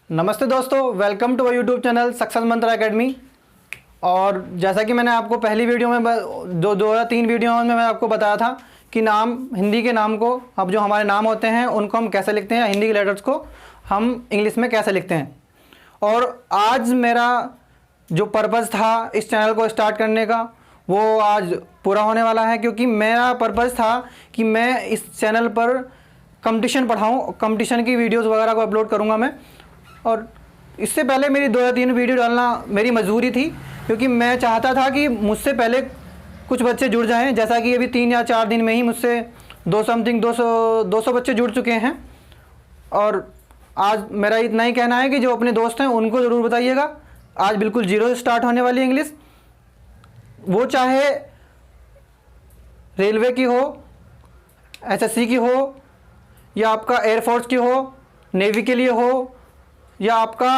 नमस्ते दोस्तों, welcome to YouTube channel success mantra academy. और जैसा कि मैंने आपको पहली वीडियो में दो या तीन वीडियो में मैं आपको बताया था कि नाम, हिंदी के नाम को, अब जो हमारे नाम होते हैं उनको हम कैसे लिखते हैं, हिंदी के लेटर्स को हम इंग्लिश में कैसे लिखते हैं। और आज मेरा जो पर्पज़ था इस चैनल को स्टार्ट करने का वो आज पूरा होने वाला है, क्योंकि मेरा पर्पज़ था कि मैं इस चैनल पर कंपटीशन पढ़ाऊँ, कंपटीशन की वीडियोस वगैरह को अपलोड करूँगा मैं। और इससे पहले मेरी 2 या 3 वीडियो डालना मेरी मजबूरी थी, क्योंकि मैं चाहता था कि मुझसे पहले कुछ बच्चे जुड़ जाएं। जैसा कि अभी 3 या 4 दिन में ही मुझसे 200 बच्चे जुड़ चुके हैं। और आज मेरा इतना ही कहना है कि जो अपने दोस्त हैं उनको ज़रूर बताइएगा। आज बिल्कुल जीरो से स्टार्ट होने वाली इंग्लिश, वो चाहे रेलवे की हो, एसएससी की हो, या आपका एयरफोर्स की हो, नेवी के लिए हो, या आपका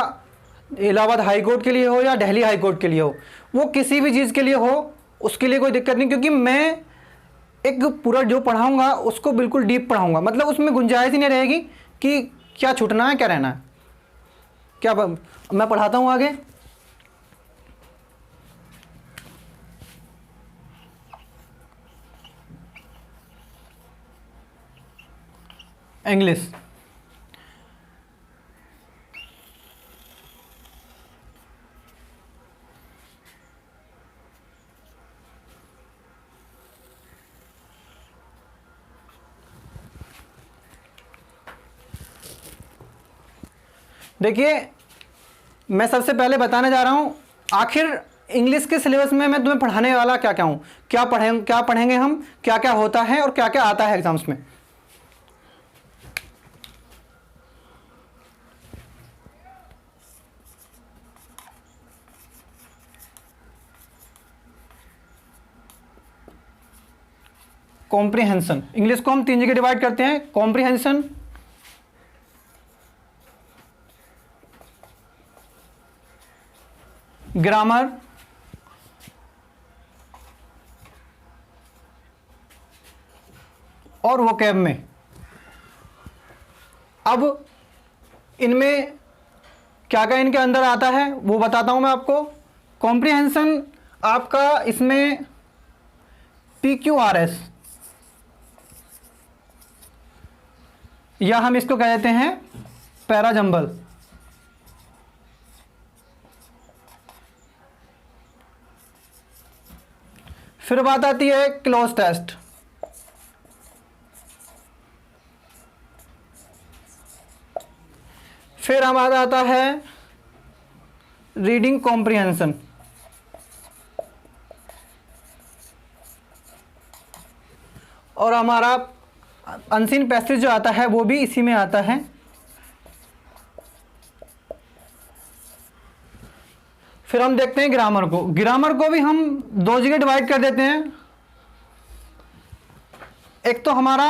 इलाहाबाद हाई कोर्ट के लिए हो, या दिल्ली हाई कोर्ट के लिए हो, वो किसी भी चीज़ के लिए हो, उसके लिए कोई दिक्कत नहीं। क्योंकि मैं एक पूरा जो पढ़ाऊँगा उसको बिल्कुल डीप पढ़ाऊँगा, मतलब उसमें गुंजाइश ही नहीं रहेगी कि क्या छूटना है क्या रहना है। क्या मैं पढ़ाता हूँ आगे। इंग्लिश। देखिए, मैं सबसे पहले बताने जा रहा हूँ आखिर इंग्लिश के सिलेबस में मैं तुम्हें पढ़ाने वाला क्या क्या हूँ, क्या पढ़ेंगे हम, क्या क्या होता है और क्या क्या आता है एग्जाम्स में। कॉम्प्रिहेंशन, इंग्लिश को हम 3 जगह डिवाइड करते हैं। कॉम्प्रिहेंशन, ग्रामर, और वोकैब में। अब इनमें क्या क्या इनके अंदर आता है वो बताता हूं मैं आपको। कॉम्प्रिहेंशन आपका इसमें PQRS, या हम इसको कह देते हैं पैरा जंबल। फिर बात आती है क्लोज टेस्ट। फिर हमारा आता है रीडिंग कॉम्प्रिहेंशन। और हमारा अनसीन पैसेज जो आता है वो भी इसी में आता है। फिर हम देखते हैं ग्रामर को। ग्रामर को भी हम 2 जगह डिवाइड कर देते हैं। एक तो हमारा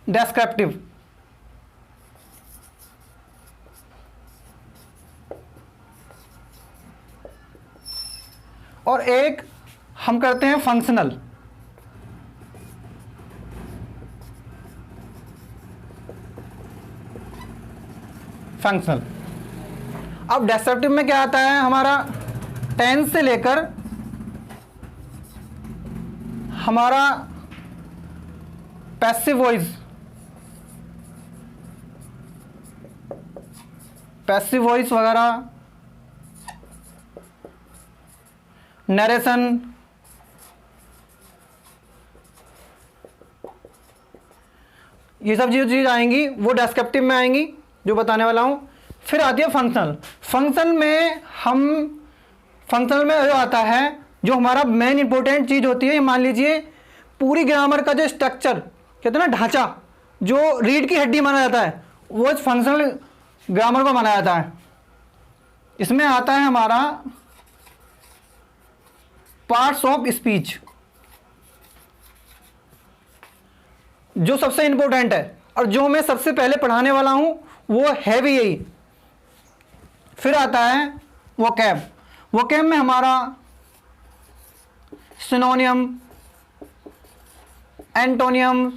डेस्क्रिप्टिव, और एक हम करते हैं फंक्शनल। अब डेस्क्रिप्टिव में क्या आता है, हमारा टेंस से लेकर हमारा पैसिव वॉइस वगैरह, नरेशन, ये सब जो चीज़ आएंगी वो डेस्क्रिप्टिव में आएंगी जो बताने वाला हूँ। फिर आती है फंक्शनल। फंक्शनल में जो आता है, जो हमारा मेन इंपॉर्टेंट चीज़ होती है, मान लीजिए पूरी ग्रामर का जो स्ट्रक्चर कहते हैं ना, ढांचा, जो रीढ़ की हड्डी माना जाता है, वो फंक्शनल ग्रामर को माना जाता है। इसमें आता है हमारा पार्ट्स ऑफ स्पीच, जो सबसे इंपॉर्टेंट है और जो मैं सबसे पहले पढ़ाने वाला हूं वो है भी यही। फिर आता है वोकैब। वोकैब में हमारा सिनोनियम, antonym,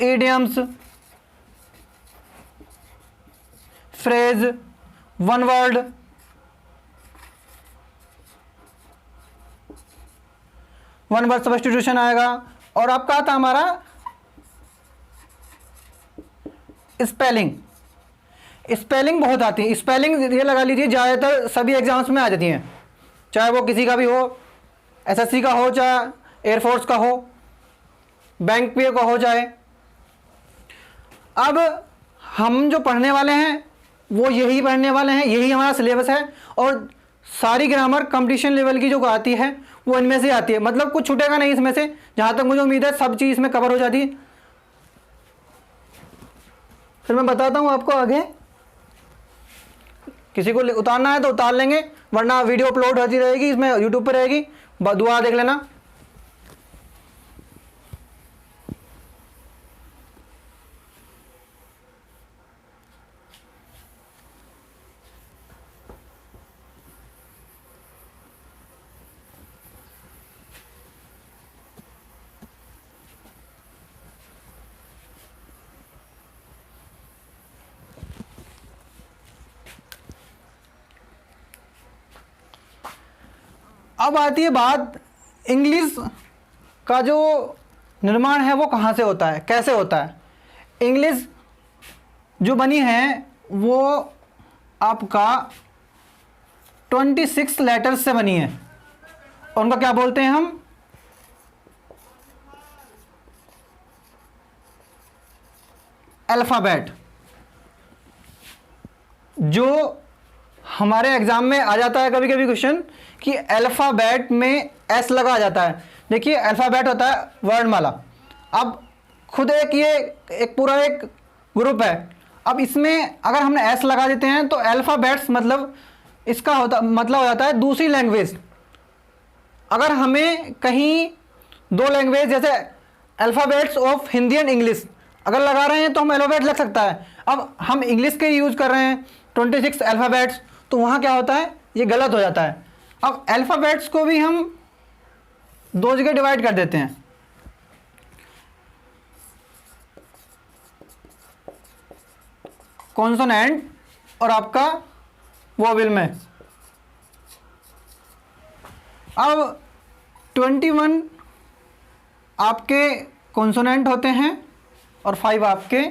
idioms, phrase, one word, one word substitution आएगा। और आपका आता हमारा स्पेलिंग। स्पेलिंग बहुत आती है। स्पेलिंग ये लगा लीजिए ज़्यादातर सभी एग्जाम्स में आ जाती हैं, चाहे वो किसी का भी हो, एसएससी का हो, चाहे एयरफोर्स का हो, बैंक पे का हो चाहे। अब हम जो पढ़ने वाले हैं वो यही पढ़ने वाले हैं, यही हमारा सिलेबस है। और सारी ग्रामर कंपटीशन लेवल की जो आती है वो इनमें से आती है, मतलब कुछ छूटेगा नहीं इसमें से। जहाँ तक मुझे उम्मीद है सब चीज़ इसमें कवर हो जाती है। फिर मैं बताता हूँ आपको आगे। किसी को उतारना है तो उतार लेंगे, वरना वीडियो अपलोड होती रहेगी, इसमें यूट्यूब पर रहेगी, दुआ देख लेना। अब आती है बात, इंग्लिश का जो निर्माण है वो कहाँ से होता है, कैसे होता है। इंग्लिश जो बनी है वो आपका 26 लेटर्स से बनी है, और उनका क्या बोलते हैं हम, अल्फ़ाबेट। जो हमारे एग्जाम में आ जाता है कभी कभी क्वेश्चन कि अल्फ़ाबेट में एस लगा आ जाता है। देखिए अल्फ़ाबेट होता है वर्णमाला। अब खुद ये एक पूरा एक ग्रुप है। अब इसमें अगर हमने एस लगा देते हैं तो अल्फ़ाबेट्स मतलब इसका मतलब हो जाता है दूसरी लैंग्वेज। अगर हमें कहीं दो लैंग्वेज जैसे alphabets of Hindi and English अगर लगा रहे हैं तो हम अल्फ़ाबेट लग सकता है। अब हम इंग्लिश के यूज़ कर रहे हैं 26 अल्फ़ाबेट्स, तो वहाँ क्या होता है, ये गलत हो जाता है। अब अल्फ़ाबेट्स को भी हम दो जगह डिवाइड कर देते हैं। कॉन्सोनेंट और आपका वोवेल में। अब 21 आपके कॉन्सोनेंट होते हैं और 5 आपके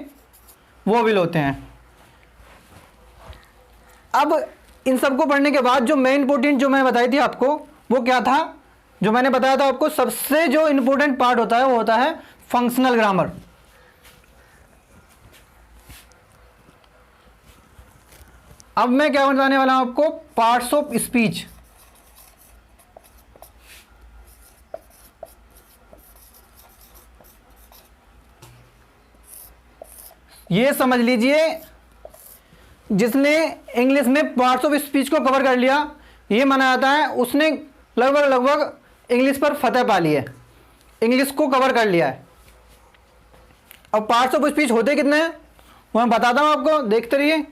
वोवेल होते हैं। अब इन सबको पढ़ने के बाद जो मेन इंपॉर्टेंट जो मैं बताई थी आपको वो क्या था, जो मैंने बताया था आपको सबसे जो इंपॉर्टेंट पार्ट होता है वो होता है फंक्शनल ग्रामर। अब मैं क्या बताने वाला हूं आपको, पार्ट्स ऑफ स्पीच। ये समझ लीजिए जिसने इंग्लिश में पार्ट्स ऑफ स्पीच को कवर कर लिया, ये माना जाता है उसने लगभग इंग्लिश पर फतह पा ली है, इंग्लिश को कवर कर लिया है। अब पार्ट्स ऑफ स्पीच होते कितने हैं वो मैं बताता हूं आपको, देखते रहिए।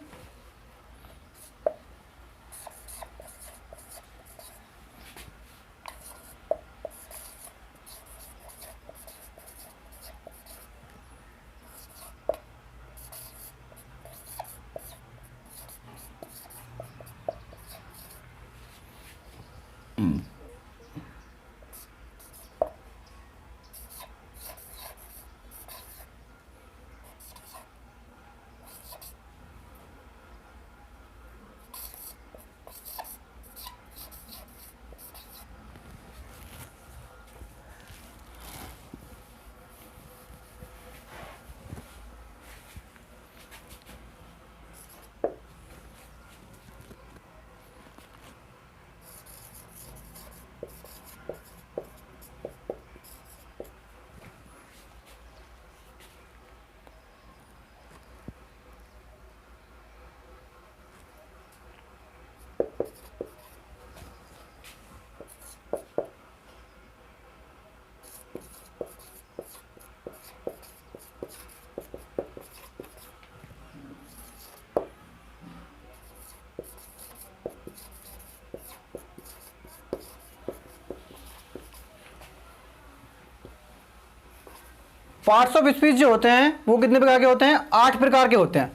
पार्ट्स ऑफ स्पीच जो होते हैं वो कितने प्रकार के होते हैं? 8 प्रकार के होते हैं।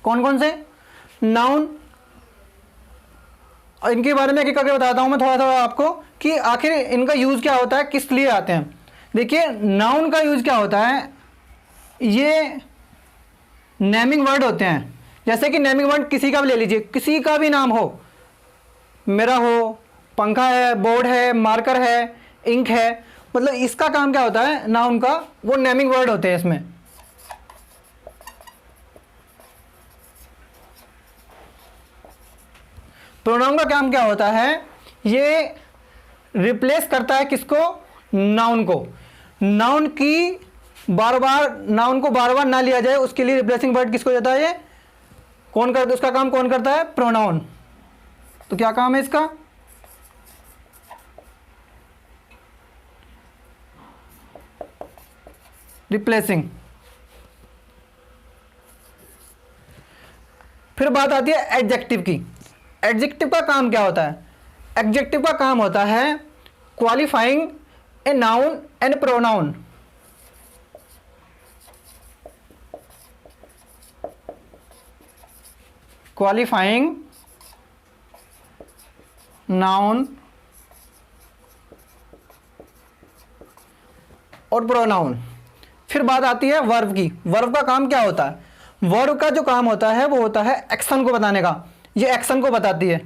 कौन कौन से? नाउन, इनके बारे में एक एक करके बताता हूं मैं थोड़ा थोड़ा आपको कि आखिर इनका यूज़ क्या होता है, किस लिए आते हैं। देखिए, नाउन का यूज़ क्या होता है, ये नेमिंग वर्ड होते हैं। जैसे कि नेमिंग वर्ड किसी का भी ले लीजिए, किसी का भी नाम हो, मेरा हो, पंखा है, बोर्ड है, मार्कर है, इंक है, मतलब इसका काम क्या होता है, नाउन का, वो नेमिंग वर्ड होते हैं इसमें। प्रोनाउन का काम क्या होता है, ये रिप्लेस करता है किसको? नाउन को। नाउन को बार बार ना लिया जाए उसके लिए रिप्लेसिंग वर्ड किसको देता है? ये कौन करता है? उसका काम कौन करता है? प्रोनाउन। तो क्या काम है इसका? रिप्लेसिंग। फिर बात आती है एडजेक्टिव की। एडजेक्टिव का काम क्या होता है? एडजेक्टिव का काम होता है qualifying a noun and pronoun. Qualifying noun और प्रोनाउन। फिर बात आती है वर्ब की। वर्ब का काम क्या होता है? वर्ब का जो काम होता है वो होता है एक्शन को बताने का। ये एक्शन को बताती है।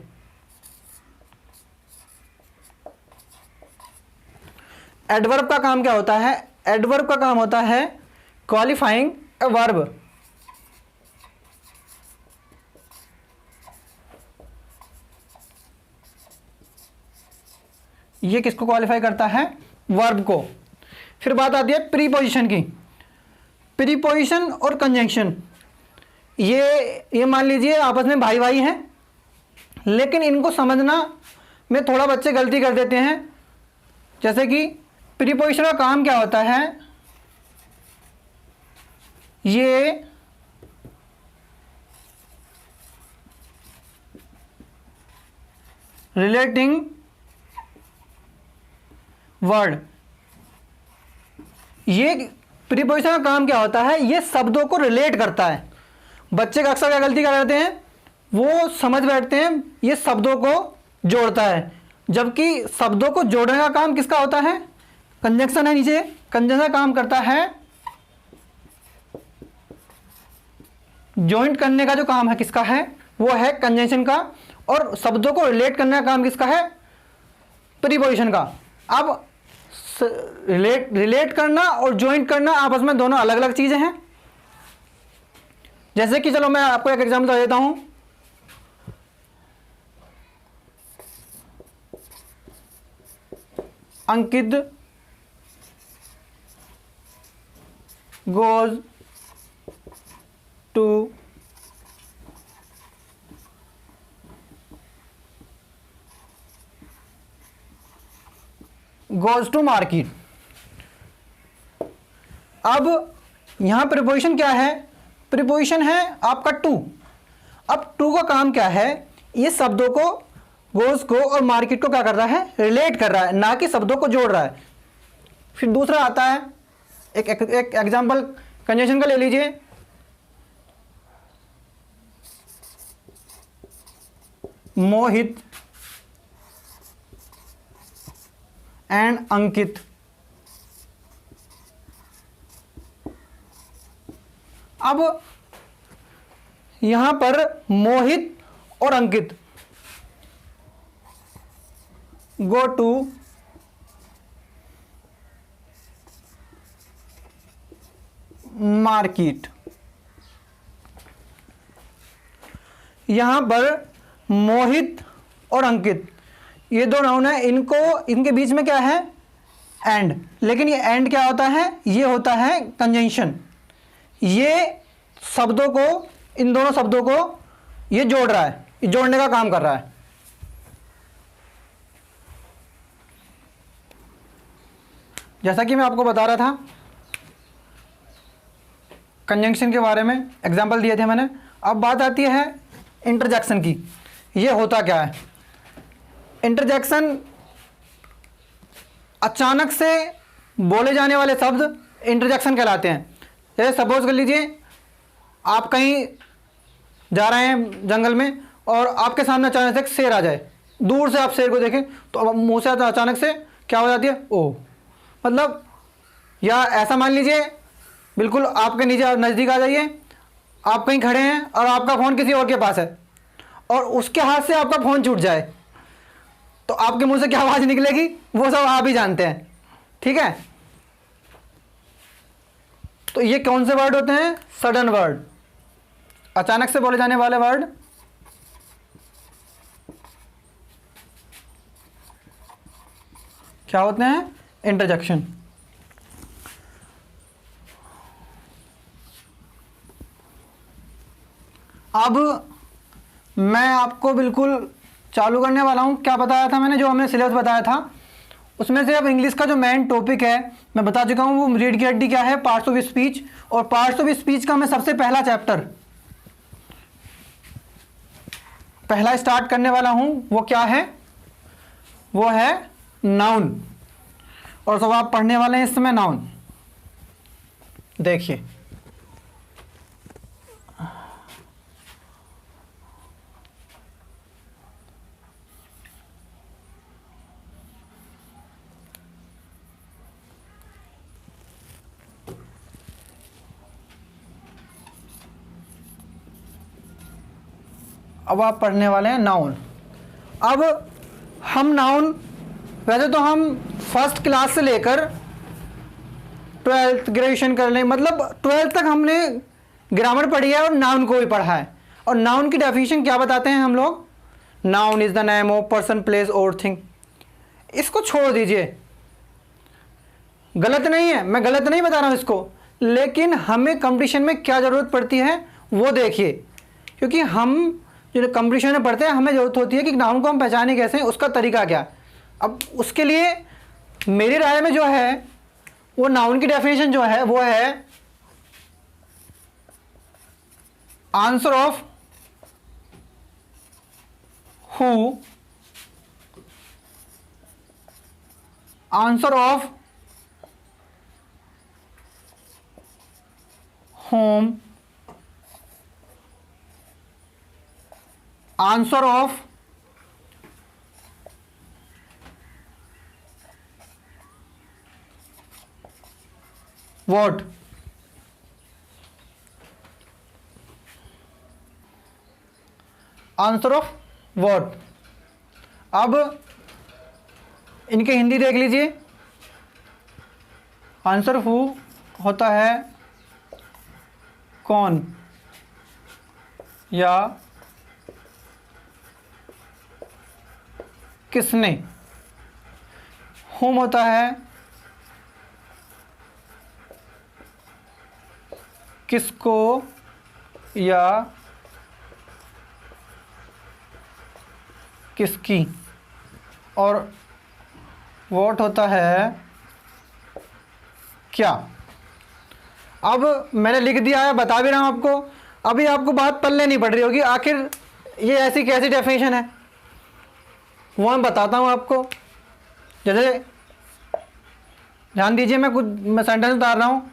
एडवर्ब का काम क्या होता है? एडवर्ब का काम होता है क्वालिफाइंग ए वर्ब। ये किसको क्वालिफाई करता है? वर्ब को। फिर बात आती है प्रीपोजिशन की। प्रीपोजिशन और कंजंक्शन, ये मान लीजिए आपस में भाई भाई हैं, लेकिन इनको समझना में थोड़ा बच्चे गलती कर देते हैं। जैसे कि प्रीपोजिशन का काम क्या होता है, ये रिलेटिंग वर्ड। ये प्रीपोजिशन का काम क्या होता है? ये शब्दों को रिलेट करता है। बच्चे का अक्सर क्या गलती कर देते हैं, वो समझ बैठते हैं ये शब्दों को जोड़ता है, जबकि शब्दों को जोड़ने का काम किसका होता है? कंजंक्शन है नीचे। कंजंक्शन काम करता है, जॉइंट करने का जो काम है किसका है? वो है कंजंक्शन का। और शब्दों को रिलेट करने का काम किसका है? प्रीपोजिशन का। अब रिलेट करना और ज्वाइंट करना आपस में दोनों अलग अलग चीजें हैं। जैसे कि चलो मैं आपको एक एग्जांपल देता हूं। अंकित गोज टू मार्केट। अब यहां प्रीपोजिशन क्या है? प्रीपोजिशन है आपका टू। अब टू का काम क्या है? ये शब्दों को, गोज को और मार्केट को क्या कर रहा है? रिलेट कर रहा है, ना कि शब्दों को जोड़ रहा है। फिर दूसरा आता है, एक एग्जांपल कंजंक्शन का ले लीजिए। मोहित एंड अंकित। अब यहां पर मोहित और अंकित गो टू मार्केट। यहां पर मोहित और अंकित ये दो नाउन है, इनके बीच में क्या है? एंड। लेकिन ये एंड क्या होता है? ये होता है कंजंक्शन। ये शब्दों को, इन दोनों शब्दों को ये जोड़ रहा है, ये जोड़ने का काम कर रहा है। जैसा कि मैं आपको बता रहा था कंजंक्शन के बारे में, एग्जाम्पल दिए थे मैंने। अब बात आती है इंटरजेक्शन की। ये होता क्या है? इंटरजेक्शन अचानक से बोले जाने वाले शब्द इंटरजेक्शन कहलाते हैं। जैसे सपोज कर लीजिए आप कहीं जा रहे हैं जंगल में और आपके सामने अचानक से एक शेर आ जाए, दूर से आप शेर को देखें तो अब मुंह से अचानक से क्या हो जाती है, ओह। मतलब या ऐसा मान लीजिए बिल्कुल आपके नीचे नज़दीक आ जाइए, आप कहीं खड़े हैं और आपका फ़ोन किसी और के पास है और उसके हाथ से आपका फ़ोन छूट जाए तो आपके मुंह से क्या आवाज़ निकलेगी वो सब आप ही जानते हैं, ठीक है। तो ये कौन से वर्ड होते हैं, सडन वर्ड, अचानक से बोले जाने वाले वर्ड। क्या होते हैं, इंटरजेक्शन। अब मैं आपको बिल्कुल चालू करने वाला हूँ। क्या बताया था मैंने, जो हमने सिलेबस बताया था उसमें से अब इंग्लिश का जो मेन टॉपिक है मैं बता चुका हूँ, वो रीड की हड्डी क्या है, पार्ट्स ऑफ स्पीच। और पार्ट्स ऑफ स्पीच का मैं सबसे पहला चैप्टर पहला स्टार्ट करने वाला हूँ, वो क्या है, वो है नाउन। और सब आप पढ़ने वाले हैं इस समय नाउन। देखिए अब आप पढ़ने वाले हैं नाउन। अब हम नाउन वैसे तो हम फर्स्ट क्लास से लेकर 12th ग्रेजुएशन कर लें, मतलब 12th तक हमने ग्रामर पढ़ी है और नाउन को भी पढ़ा है। और नाउन की डेफिनेशन क्या बताते हैं हम लोग, noun is the name of person place और थिंग। इसको छोड़ दीजिए, गलत नहीं है, मैं गलत नहीं बता रहा हूँ इसको, लेकिन हमें कंपटीशन में क्या ज़रूरत पड़ती है वो देखिए। क्योंकि हम जो कंपटीशन में पढ़ते हैं हमें ज़रूरत होती है कि नाउन को हम पहचाने कैसे, उसका तरीका क्या। अब उसके लिए मेरी राय में जो है वो नाउन की डेफिनेशन जो है वो है answer of who, answer of whom, answer of what, answer of what। अब इनके हिंदी देख लीजिए, आंसर हु होता है कौन या किसने, whom होता है किसको या किसकी, और what होता है क्या। अब मैंने लिख दिया है, बता भी रहा हूँ आपको, अभी आपको बात पल्ले नहीं पड़ रही होगी आखिर ये ऐसी कैसी डेफिनेशन है, वो मैं बताता हूँ आपको। जैसे ध्यान दीजिए, मैं सेंटेंस उतार रहा हूँ।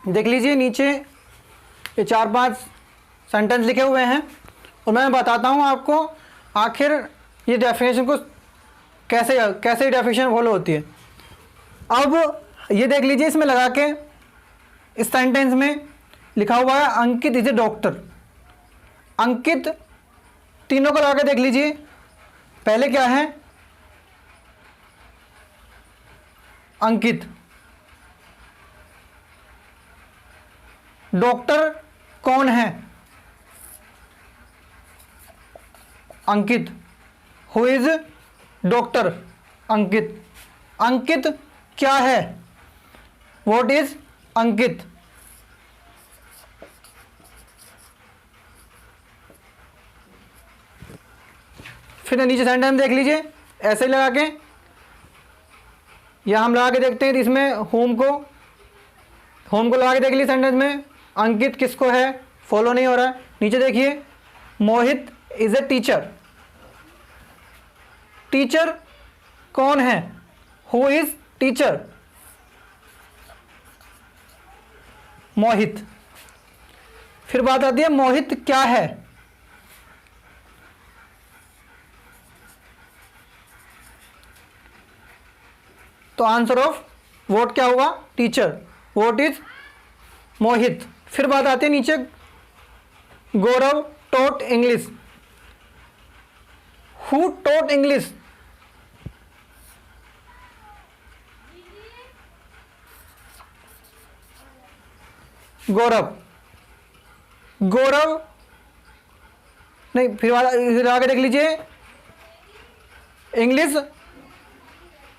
देख लीजिए नीचे ये 4-5 सेंटेंस लिखे हुए हैं और मैं बताता हूँ आपको आखिर ये डेफिनेशन को कैसे कैसे डेफिनेशन फॉलो होती है। अब ये देख लीजिए, इसमें लगा के इस सेंटेंस में लिखा हुआ है अंकित इज ए डॉक्टर। अंकित, तीनों को लगा के देख लीजिए, पहले क्या है अंकित, डॉक्टर कौन है अंकित, हु इज डॉक्टर अंकित, अंकित क्या है व्हाट इज अंकित। फिर नीचे सेंटेंस देख लीजिए ऐसे लगा के, या हम लगा के देखते हैं इसमें होम को लगा के देख लीजिए सेंटेंस में अंकित किसको है, फॉलो नहीं हो रहा है। नीचे देखिए मोहित इज ए टीचर, टीचर कौन है, हु इज टीचर मोहित। फिर बात आती है मोहित क्या है, तो आंसर ऑफ व्हाट क्या होगा टीचर, व्हाट इज मोहित। फिर बात आती है नीचे Gaurav taught English, who taught English, Gaurav, Gaurav नहीं, फिर आगे देख लीजिए इंग्लिश,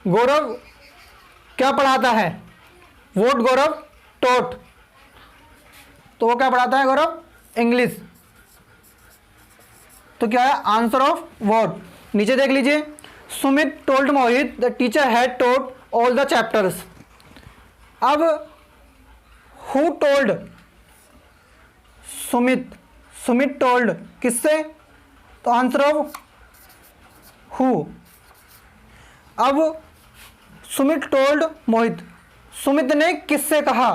गौरव क्या पढ़ाता है, वोट गौरव टॉट, तो वो क्या पढ़ाता है गौरव इंग्लिश, तो क्या है आंसर ऑफ वोट। नीचे देख लीजिए Sumit told Mohit the teacher had taught all the chapters. अब who told, Sumit, Sumit told किससे, तो आंसर ऑफ हु। अब सुमित टोल्ड मोहित, सुमित ने किससे कहा,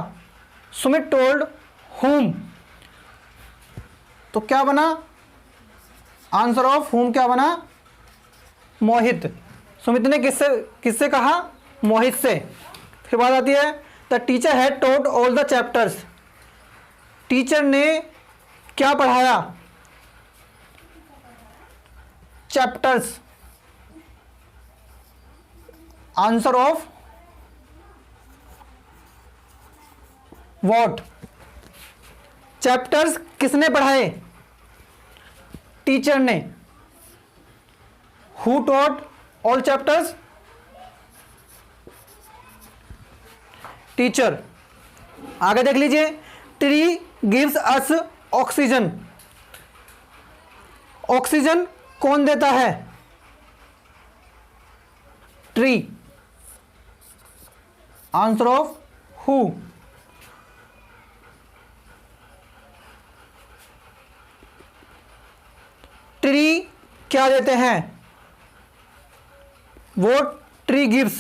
सुमित टोल्ड हुम, तो क्या बना आंसर ऑफ हुम क्या बना मोहित। सुमित ने किससे कहा, मोहित से। फिर बात आती है the teacher had taught all the chapters, teacher ने क्या पढ़ाया, chapters, answer of what, chapters किसने पढ़ाए, टीचर ने, who taught all chapters, teacher. आगे देख लीजिए tree gives us oxygen, oxygen कौन देता है, tree, answer of who. Tree क्या देते हैं, वो ट्री गिव्स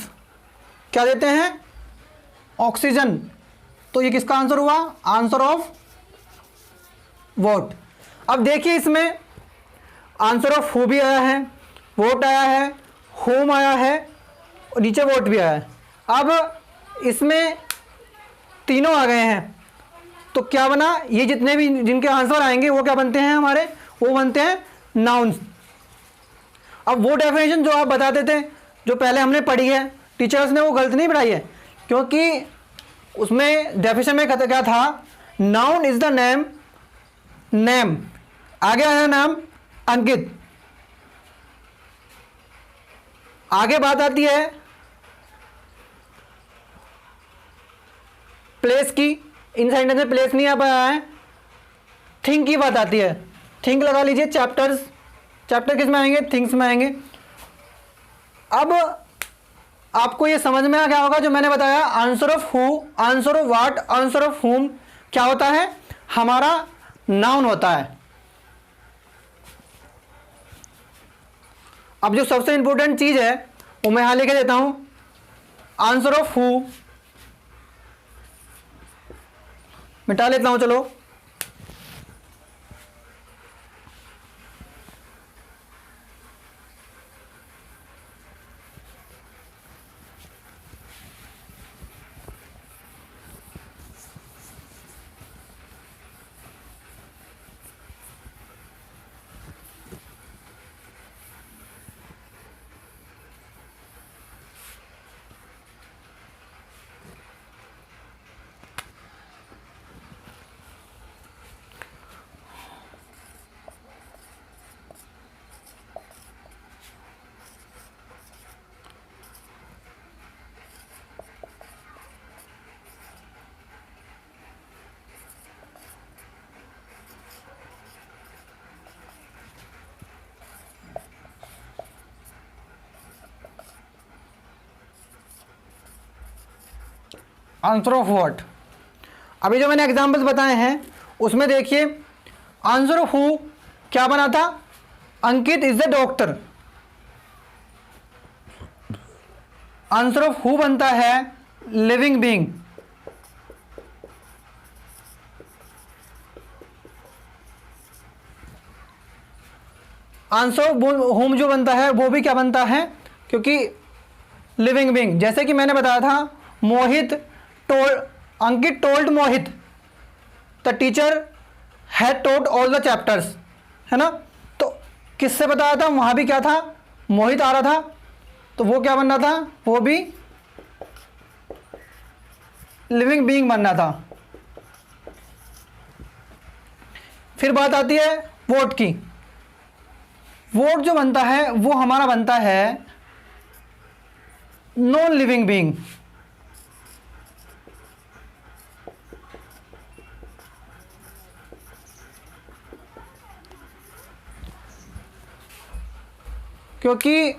क्या देते हैं, ऑक्सीजन, तो ये किसका आंसर हुआ, आंसर ऑफ वोट। अब देखिए इसमें आंसर ऑफ हु भी आया है, वोट आया है, होम आया है और नीचे वोट भी आया है। अब इसमें तीनों आ गए हैं, तो क्या बना, ये जितने भी जिनके आंसर आएंगे वो क्या बनते हैं हमारे, वो बनते हैं नाउन्स। अब वो डेफिनेशन जो आप बताते थे, जो पहले हमने पढ़ी है, टीचर्स ने वो गलत नहीं पढ़ाई है, क्योंकि उसमें डेफिनेशन में क्या था, noun is the name, name आगे आया नाम अंकित। आगे बात आती है प्लेस की, इन सेंटेंस में प्लेस नहीं आ पाया है, थिंग की बात आती है, थिंक लगा लीजिए, चैप्टर्स, चैप्टर किस में आएंगे, थिंग्स में आएंगे। अब आपको ये समझ में आ गया होगा जो मैंने बताया, answer of who, answer of what, answer of हुम क्या होता है, हमारा नाउन होता है। अब जो सबसे इंपॉर्टेंट चीज है वो मैं यहां लिख देता हूं, आंसर ऑफ हु मिटा लेता हूँ चलो। आंसर ऑफ व्हाट, अभी जो मैंने एग्जाम्पल्स बताए हैं उसमें देखिए आंसर ऑफ हु क्या बना था, Ankit is the doctor. Answer of who बनता है living being. Answer of whom जो बनता है वो भी क्या बनता है, क्योंकि लिविंग बीइंग। जैसे कि मैंने बताया था Mohit told, Ankit told Mohit the teacher had taught all the chapters, है ना। तो किससे बताया था, वहां भी क्या था, मोहित आ रहा था, तो वो क्या बनना था, वो भी लिविंग बीइंग बनना था। फिर बात आती है वोट की। वोट जो बनता है वो हमारा बनता है नॉन लिविंग बीइंग। क्योंकि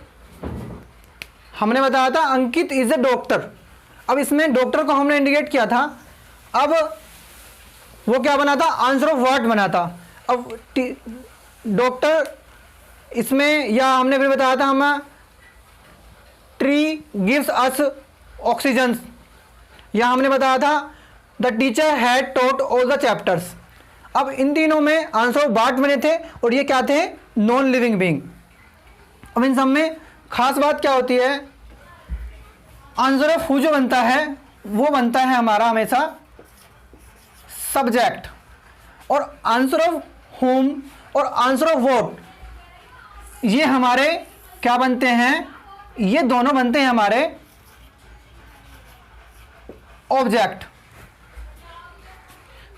हमने बताया था अंकित इज ए डॉक्टर, अब इसमें डॉक्टर को हमने इंडिकेट किया था, अब वो क्या बना था, आंसर ऑफ व्हाट बना था। अब डॉक्टर इसमें, या हमने फिर बताया था हमें ट्री गिव्स अस ऑक्सीजन, या हमने बताया था the teacher had taught all the chapters. अब इन तीनों में आंसर ऑफ व्हाट बने थे और ये क्या थे, नॉन लिविंग बीइंग। अब इन सब में खास बात क्या होती है, आंसर ऑफ हु जो बनता है वो बनता है हमारा हमेशा सब्जेक्ट, और आंसर ऑफ होम और आंसर ऑफ व्हाट ये हमारे क्या बनते हैं, ये दोनों बनते हैं हमारे ऑब्जेक्ट,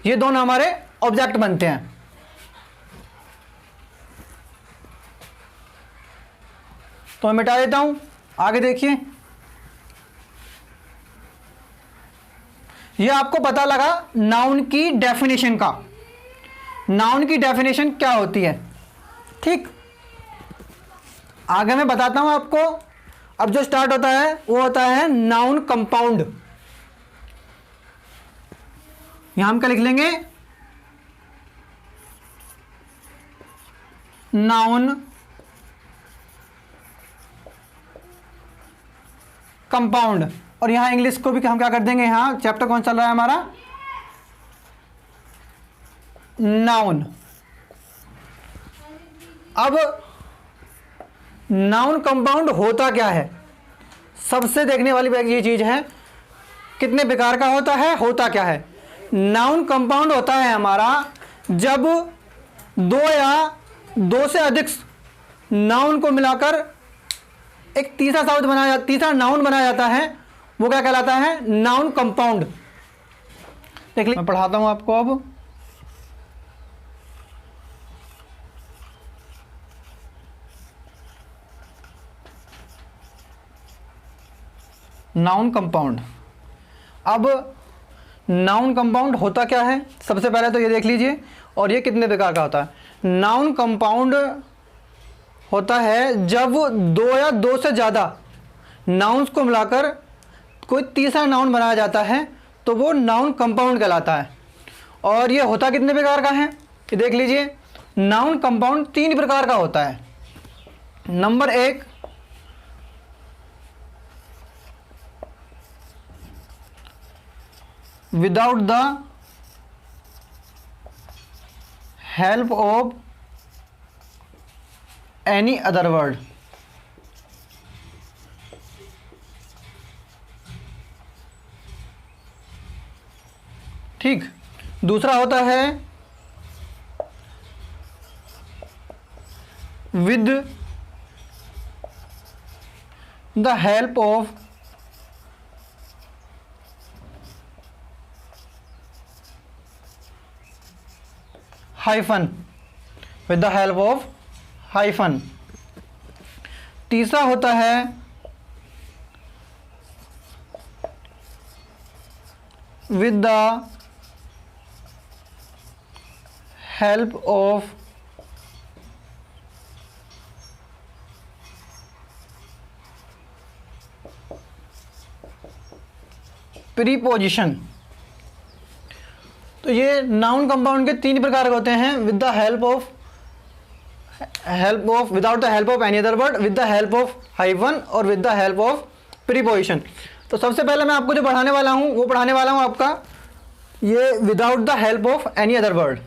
ये दोनों हमारे ऑब्जेक्ट बनते हैं। तो मैं मिटा देता हूं, आगे देखिए। ये आपको पता लगा नाउन की डेफिनेशन का, नाउन की डेफिनेशन क्या होती है, ठीक। आगे मैं बताता हूं आपको। अब जो स्टार्ट होता है वो होता है नाउन कंपाउंड। यहां हम क्या लिख लेंगे, नाउन कंपाउंड। और यहां इंग्लिश को भी हम क्या कर देंगे, यहां चैप्टर कौन चल रहा है हमारा, नाउन। अब नाउन कंपाउंड होता क्या है, सबसे देखने वाली ये चीज है, कितने प्रकार का होता क्या है। नाउन कंपाउंड होता है हमारा जब दो या दो से अधिक नाउन को मिलाकर एक तीसरा शब्द बनाया, तीसरा नाउन बनाया जाता है, वो क्या कहलाता है, नाउन कंपाउंड। देख लीजिए, मैं पढ़ाता हूं आपको। अब नाउन कंपाउंड, अब नाउन कंपाउंड होता क्या है, सबसे पहले तो ये देख लीजिए, और ये कितने प्रकार का होता है। नाउन कंपाउंड होता है जब दो या दो से ज़्यादा नाउन्स को मिलाकर कोई तीसरा नाउन बनाया जाता है, तो वो नाउन कंपाउंड कहलाता है। और ये होता कितने प्रकार का है, ये देख लीजिए। नाउन कंपाउंड 3 प्रकार का होता है। Number 1, without the help of any other word. ठीक। दूसरा होता है with the help of hyphen, with the help of hyphen. तीसरा होता है with the help of preposition. तो ये नाउन कंपाउंड के तीन प्रकार के होते हैं, with the help of without the help of any other word, with the help of hyphen और with the help of preposition. तो सबसे पहले मैं आपको जो पढ़ाने वाला हूँ वो पढ़ाने वाला हूँ आपका ये without the help of any other word.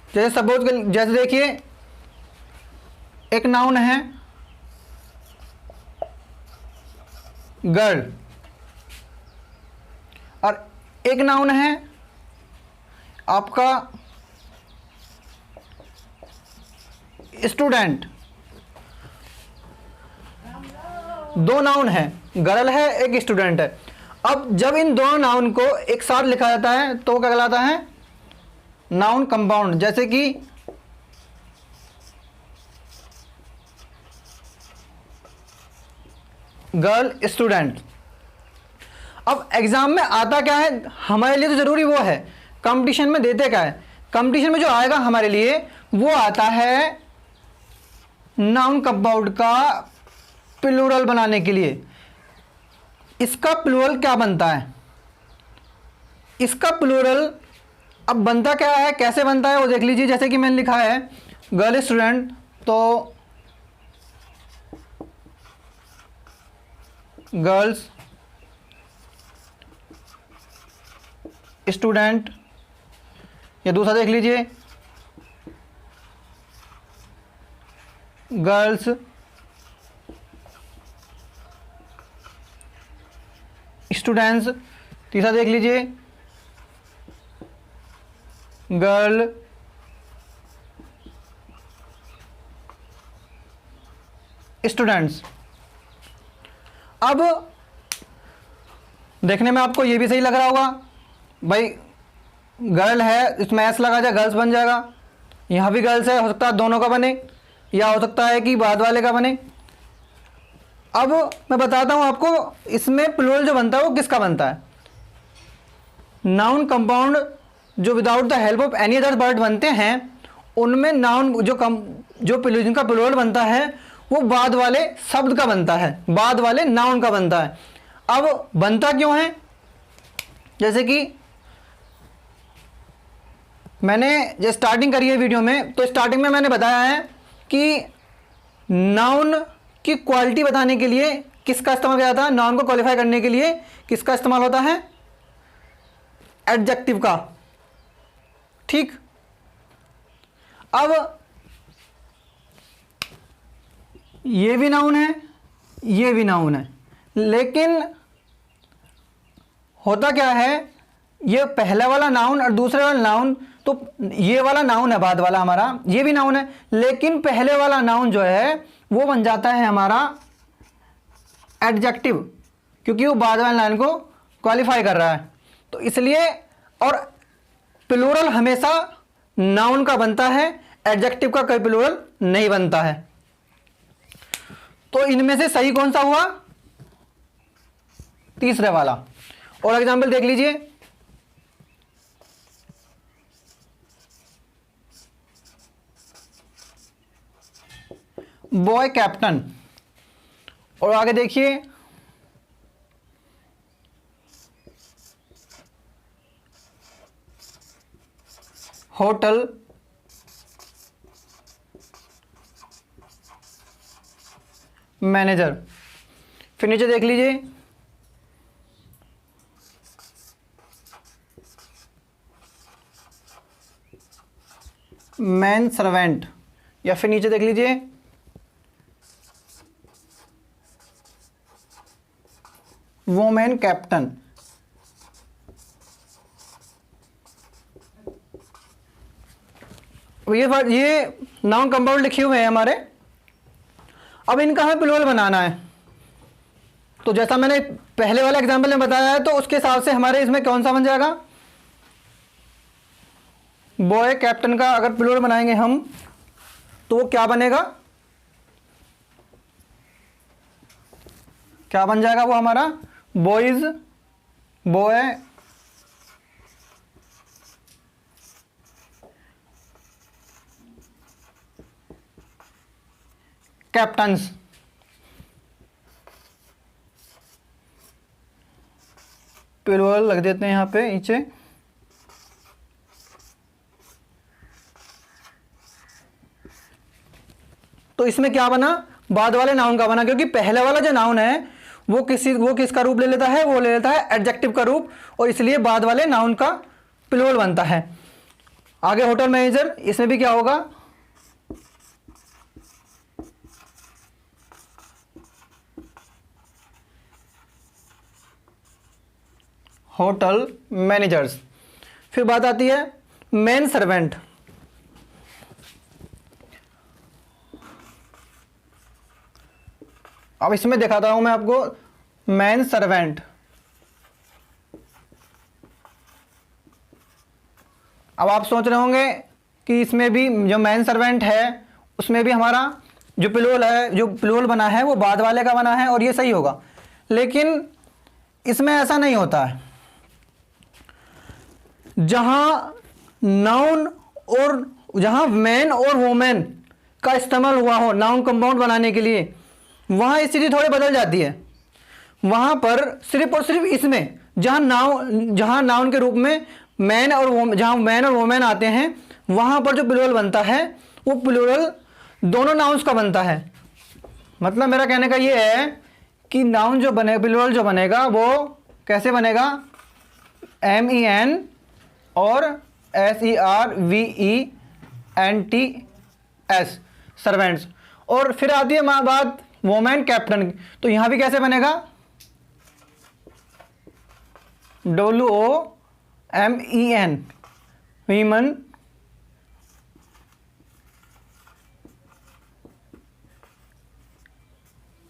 जैसे सपोज, जैसे देखिए एक नाउन है गर्ल और एक नाउन है आपका स्टूडेंट। दो नाउन है, गर्ल है एक स्टूडेंट है। अब जब इन दोनों नाउन को एक साथ लिखा जाता है तो क्या कहलाता है? Noun compound. जैसे कि गर्ल स्टूडेंट। अब एग्जाम में आता क्या है हमारे लिए, तो जरूरी वो है, कंपटीशन में देते क्या है, कंपटीशन में जो आएगा हमारे लिए वो आता है नाउन कंपाउंड का प्लूरल बनाने के लिए। इसका प्लूरल क्या बनता है? इसका प्लूरल अब बनता क्या है, कैसे बनता है वो देख लीजिए। जैसे कि मैंने लिखा है गर्ल स्टूडेंट, तो गर्ल्स स्टूडेंट, या दूसरा देख लीजिए गर्ल्स स्टूडेंट्स। तीसरा देख लीजिए गर्ल स्टूडेंट्स। अब देखने में आपको ये भी सही लग रहा होगा, भाई गर्ल है इसमें एस लगा जाए गर्ल्स बन जाएगा। यहाँ भी गर्ल्स है, हो सकता है दोनों का बने या हो सकता है कि बाद वाले का बने। अब मैं बताता हूँ आपको इसमें प्लूरल जो बनता है वो किसका बनता है। नाउन कंपाउंड जो without the help of any other word बनते हैं उनमें नाउन जो जिनका प्लूरल बनता है वो बाद वाले शब्द का बनता है, बाद वाले नाउन का बनता है। अब बनता क्यों है? जैसे कि मैंने जो स्टार्टिंग करी है वीडियो में, तो स्टार्टिंग में मैंने बताया है कि नाउन की क्वालिटी बताने के लिए किसका इस्तेमाल किया जाता है, नाउन को क्वालिफाई करने के लिए किसका इस्तेमाल होता है? एडजेक्टिव का। ठीक। अब ये भी नाउन है, ये भी नाउन है, लेकिन होता क्या है, ये पहला वाला नाउन और दूसरे वाला नाउन, तो ये वाला नाउन है बाद वाला हमारा, ये भी नाउन है, लेकिन पहले वाला नाउन जो है वो बन जाता है हमारा एडजेक्टिव, क्योंकि वो बाद वाले नाउन को क्वालिफाई कर रहा है। तो इसलिए, और प्लूरल हमेशा नाउन का बनता है, एडजेक्टिव का कोई प्लूरल नहीं बनता है। तो इनमें से सही कौन सा हुआ? तीसरे वाला। और एग्जाम्पल देख लीजिए, बॉय कैप्टन। और आगे देखिए होटल मैनेजर। फिर नीचे देख लीजिए, मैन सर्वेंट, या फिर नीचे देख लीजिए वोमेन कैप्टन। ये नाउन कंपाउंड लिखे हुए हैं हमारे। अब इनका हमें प्लूरल बनाना है। तो जैसा मैंने पहले वाला एग्जांपल में बताया है, तो उसके हिसाब से हमारे इसमें कौन सा बन जाएगा, बॉय कैप्टन का अगर प्लूरल बनाएंगे हम तो वो क्या बनेगा, क्या बन जाएगा वो हमारा, बॉयज, बॉय कैप्टन्स। प्लूरल लग देते हैं यहाँ पे नीचे। तो इसमें क्या बना, बाद वाले नाउन का बना, क्योंकि पहले वाला जो नाउन है वो किसका रूप ले लेता है, वो ले लेता है एडजेक्टिव का रूप, और इसलिए बाद वाले नाउन का प्लूरल बनता है। आगे होटल मैनेजर, इसमें भी क्या होगा, होटल मैनेजर्स। फिर बात आती है मैन सर्वेंट। अब इसमें दिखाता हूं मैं आपको मैन सर्वेंट। अब आप सोच रहे होंगे कि इसमें भी जो मैन सर्वेंट है उसमें भी हमारा जो प्लूरल बना है वो बाद वाले का बना है और ये सही होगा, लेकिन इसमें ऐसा नहीं होता है। जहां मैन और वोमेन का इस्तेमाल हुआ हो नाउन कंपाउंड बनाने के लिए, वहां स्थिति थोड़ी बदल जाती है। वहां पर सिर्फ और सिर्फ इसमें जहां नाउन के रूप में मैन और वोमेन आते हैं, वहां पर जो प्लूरल बनता है वो प्लूरल दोनों नाउन्स का बनता है। मतलब मेरा कहने का ये है कि नाउन जो बने, प्लूरल जो बनेगा वो कैसे बनेगा, MEN और SERVENTS, सर्वेंट्स। और फिर आती है बात वोमेन कैप्टन, तो यहां भी कैसे बनेगा, WOMEN, वीमन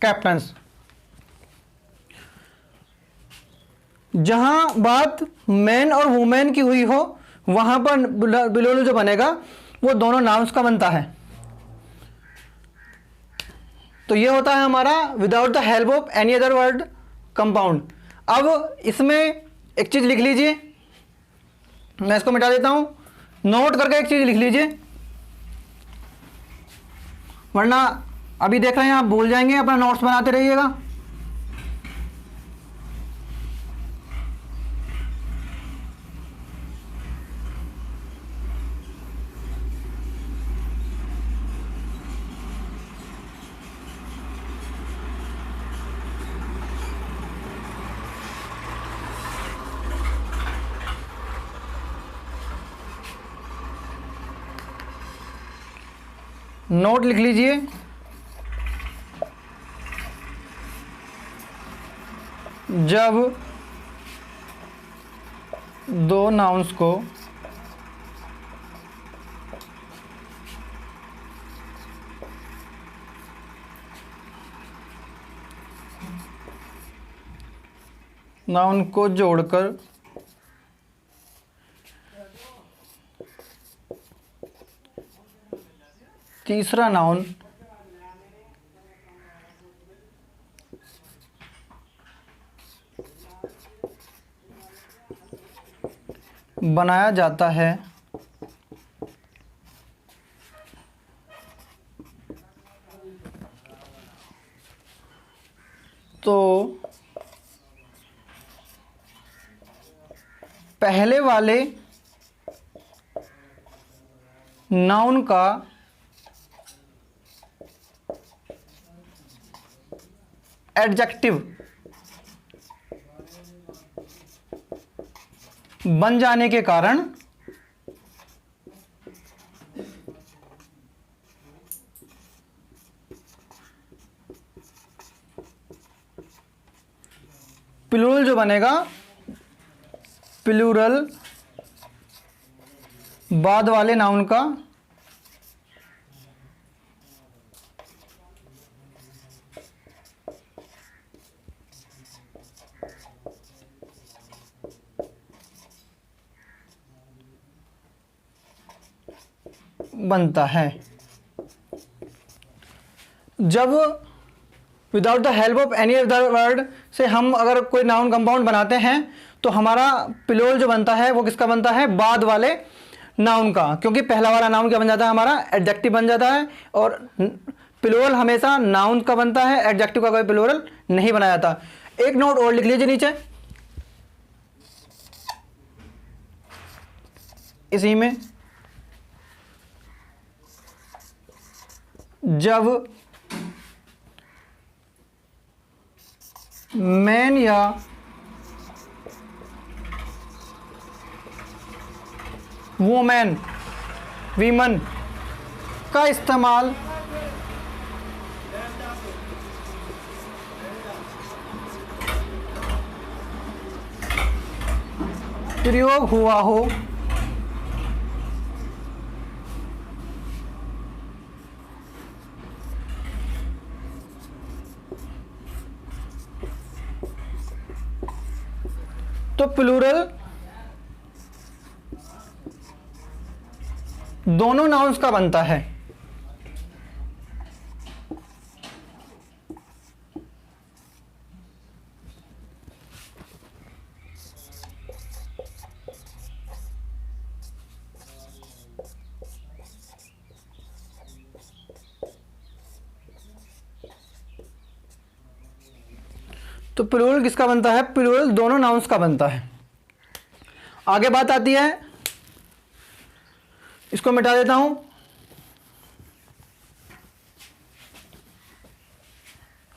कैप्टन्स। जहां बात मैन और वुमेन की हुई हो वहां पर प्लूरल जो बनेगा वो दोनों नाउन्स का बनता है। तो ये होता है हमारा without the help of any other word compound. अब इसमें एक चीज लिख लीजिए, मैं इसको मिटा देता हूं, नोट करके एक चीज लिख लीजिए, वरना अभी देख रहे हैं आप भूल जाएंगे, अपना नोट्स बनाते रहिएगा। नोट लिख लीजिए, जब दो नाउन्स को जोड़कर तीसरा नाउन बनाया जाता है तो पहले वाले नाउन का एडजेक्टिव बन जाने के कारण प्लूरल जो बनेगा, प्लूरल बाद वाले नाउन का बनता है। जब without the help of any other word से हम अगर कोई नाउन कंपाउंड बनाते हैं तो हमारा प्लूरल जो बनता है वो किसका बनता है, बाद वाले नाउन का, क्योंकि पहला वाला नाउन क्या बन जाता है हमारा, एडजेक्टिव बन जाता है। और प्लूरल हमेशा नाउन का बनता है, एडजेक्टिव का कोई प्लूरल नहीं बनाया जाता। एक नोट और लिख लीजिए नीचे इसी में, जब मैन या वुमेन, वीमन का इस्तेमाल प्रयोग हुआ हो तो प्लूरल दोनों नाउन्स का बनता है। तो प्लूरल किसका बनता है, प्लूरल दोनों नाउन्स का बनता है। आगे बात आती है, इसको मिटा देता हूं,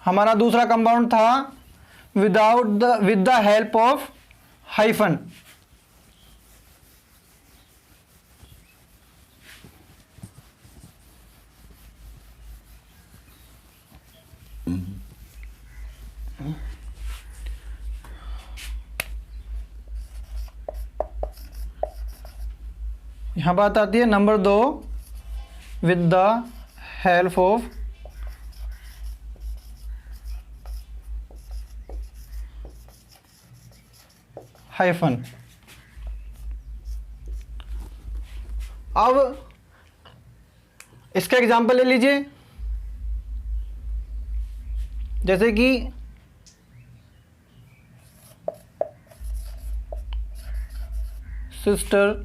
हमारा दूसरा कंपाउंड था with the help of hyphen. यहां बात आती है number 2, with the help of hyphen. अब इसका एग्जांपल ले लीजिए, जैसे कि सिस्टर,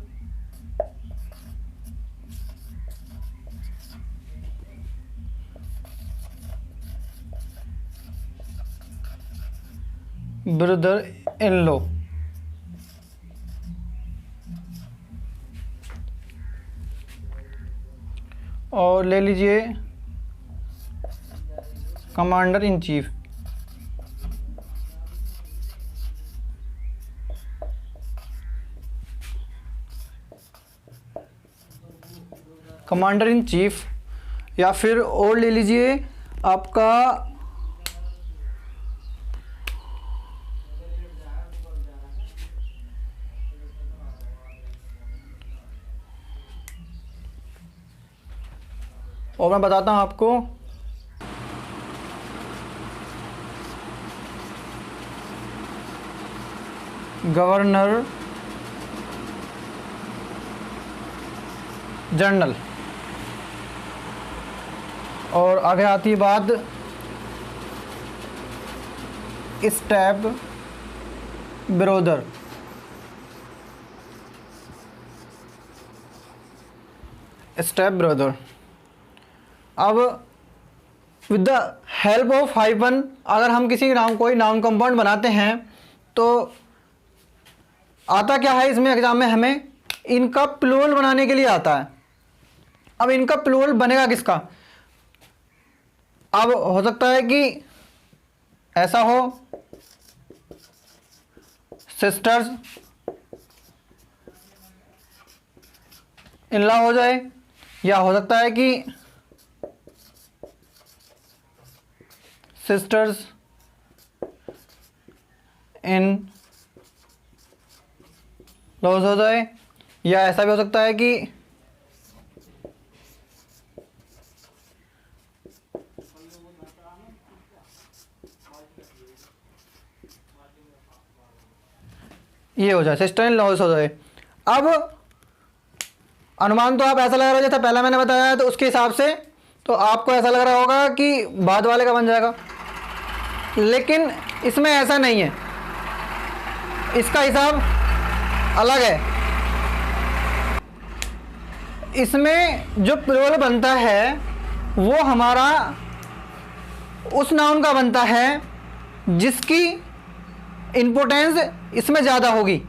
ब्रदर इन लॉ, और ले लीजिए commander in chief. Commander in chief, या फिर और ले लीजिए आपका और मैं बताता हूं आपको, गवर्नर जनरल। और आगे आती बात स्टेप ब्रदर। Step brother. अब with the help of hyphen अगर हम किसी नाम कोई नाउन कंपाउंड बनाते हैं तो आता क्या है, इसमें एग्जाम में हमें इनका प्लूरल बनाने के लिए आता है। अब इनका प्लूरल बनेगा किसका, अब हो सकता है कि ऐसा हो, सिस्टर्स इन लॉ हो जाए, या हो सकता है कि सिस्टर्स इन लॉज हो जाए, या ऐसा भी हो सकता है कि ये हो जाए, सिस्टर इन लॉज हो जाए। अब अनुमान तो आप ऐसा लग रहा है जैसा पहला मैंने बताया है, तो उसके हिसाब से तो आपको ऐसा लग रहा होगा कि बाद वाले का बन जाएगा, लेकिन इसमें ऐसा नहीं है, इसका हिसाब अलग है। इसमें जो प्लूरल बनता है वो हमारा उस नाउन का बनता है जिसकी इंपोर्टेंस इसमें ज़्यादा होगी,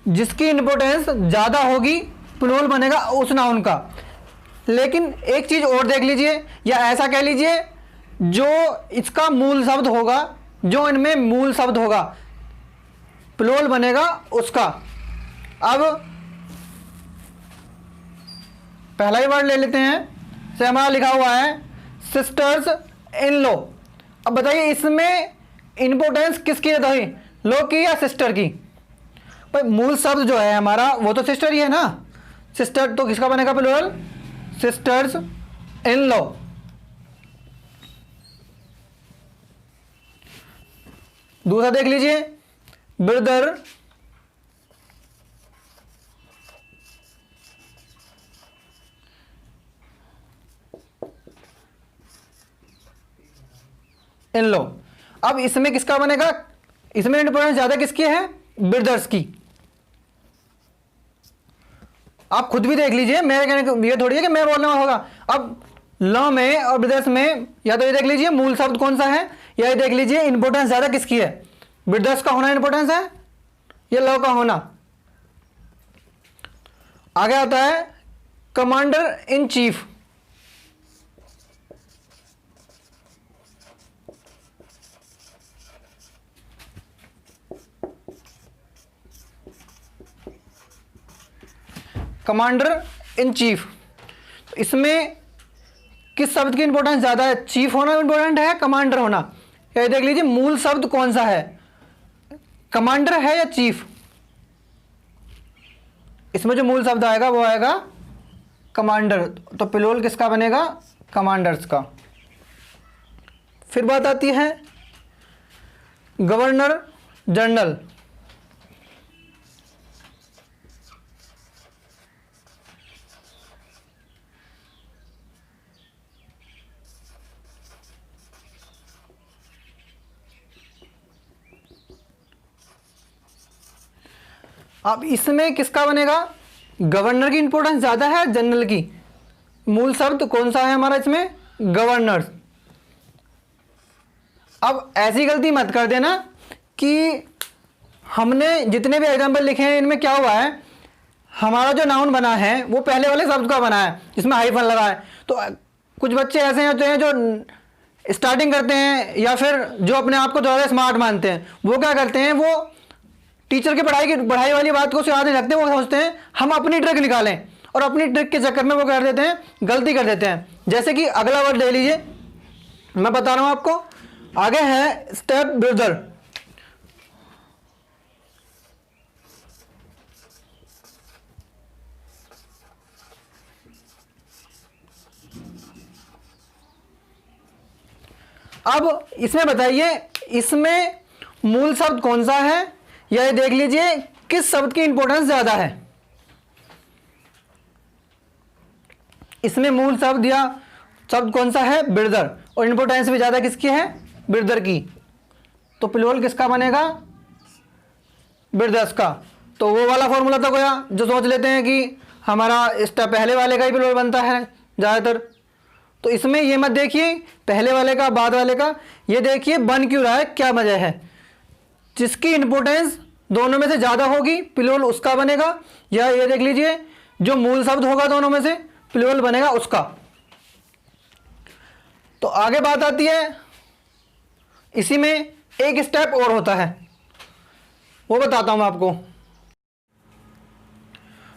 जिसकी इंपोर्टेंस ज़्यादा होगी प्लूरल बनेगा उस नाउन का। लेकिन एक चीज़ और देख लीजिए, या ऐसा कह लीजिए जो इसका मूल शब्द होगा, जो इनमें मूल शब्द होगा प्लूरल बनेगा उसका। अब पहला ही वर्ड ले लेते हैं, से हमारा लिखा हुआ है सिस्टर्स इन लॉ। अब बताइए इसमें इंपोर्टेंस किसकी है, हुई लो की या सिस्टर की? भाई मूल शब्द जो है हमारा वो तो सिस्टर ही है ना, सिस्टर, तो किसका बनेगा प्लूरल? Sisters in law. दूसरा देख लीजिए, ब्रदर इन लॉ। अब इसमें किसका बनेगा? इसमें इंपोर्टेंस ज्यादा किसकी है? ब्रदर्स की। आप खुद भी देख लीजिए, मेरे कहने को ये थोड़ी है कि मैं बोलना होगा। अब लॉ में और ब्रदर्स में या तो ये देख लीजिए मूल शब्द कौन सा है, या ये देख लीजिए इंपोर्टेंस ज्यादा किसकी है, ब्रदर्स का होना इंपोर्टेंस है या लॉ का होना। आगे आता है commander in chief. Commander in chief, तो इसमें किस शब्द की इंपॉर्टेंस ज्यादा है? चीफ होना इंपॉर्टेंट है, कमांडर होना? ये देख लीजिए मूल शब्द कौन सा है, कमांडर है या चीफ? इसमें जो मूल शब्द आएगा वो आएगा कमांडर, तो प्लूरल किसका बनेगा? कमांडर्स का। फिर बात आती है गवर्नर जनरल। अब इसमें किसका बनेगा? गवर्नर की इंपॉर्टेंस ज्यादा है जनरल की? मूल शब्द कौन सा है हमारा इसमें? गवर्नर्स। अब ऐसी गलती मत कर देना कि हमने जितने भी एग्जाम्पल लिखे हैं इनमें क्या हुआ है, हमारा जो नाउन बना है वो पहले वाले शब्द का बना है जिसमें हाइफन लगा है। तो कुछ बच्चे ऐसे होते हैं जो स्टार्टिंग करते हैं या फिर जो अपने आप को ज़्यादा स्मार्ट मानते हैं, वो क्या करते हैं, वो टीचर की पढ़ाई वाली बात को याद नहीं रखते। वो सोचते हैं हम अपनी ट्रिक निकालें, और अपनी ट्रिक के चक्कर में वो कर देते हैं, गलती कर देते हैं। जैसे कि अगला वर्ड ले लीजिए, मैं बता रहा हूं आपको। आगे है स्टेप ब्रदर। अब इसमें बताइए इसमें मूल शब्द कौन सा है, या ये देख लीजिए किस शब्द की इंपॉर्टेंस ज्यादा है। इसमें मूल शब्द या शब्द कौन सा है? ब्रदर, और इंपॉर्टेंस भी ज्यादा किसकी है? ब्रदर की। तो प्लूरल किसका बनेगा? ब्रदर्स का। तो वो वाला फॉर्मूला तो गया जो सोच लेते हैं कि हमारा इसका पहले वाले का ही प्लूरल बनता है ज़्यादातर। तो इसमें ये मत देखिए पहले वाले का बाद वाले का, ये देखिए बन क्यों रहा है, क्या वजह है। जिसकी इंपॉर्टेंस दोनों में से ज़्यादा होगी प्लूरल उसका बनेगा, या ये देख लीजिए जो मूल शब्द होगा दोनों में से प्लूरल बनेगा उसका। तो आगे बात आती है इसी में एक स्टेप और होता है, वो बताता हूँ मैं आपको।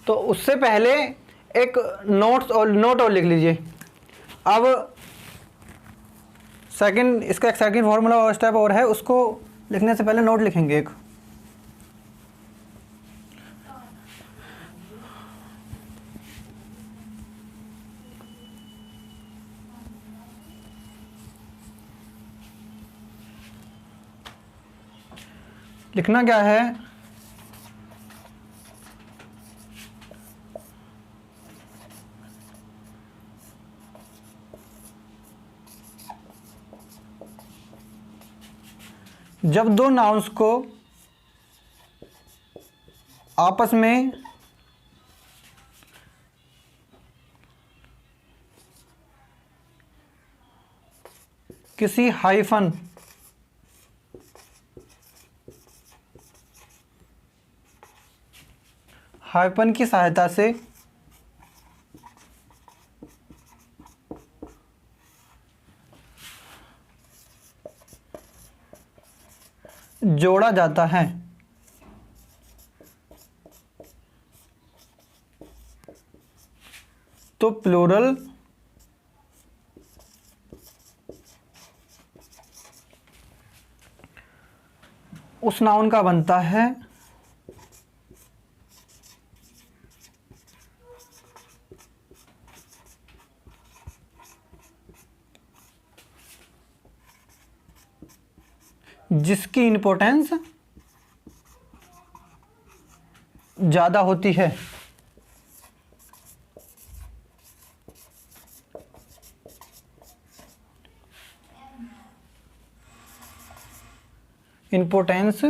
तो उससे पहले एक नोट और लिख लीजिए। अब इसका एक सेकंड फॉर्मूला और स्टेप और है, उसको लिखने से पहले नोट लिखेंगे एक। लिखना क्या है, जब दो नाउन्स को आपस में किसी हाइफन की सहायता से जोड़ा जाता है तो प्लूरल उस नाउन का बनता है जिसकी इंपॉर्टेंस ज़्यादा होती है। इंपॉर्टेंस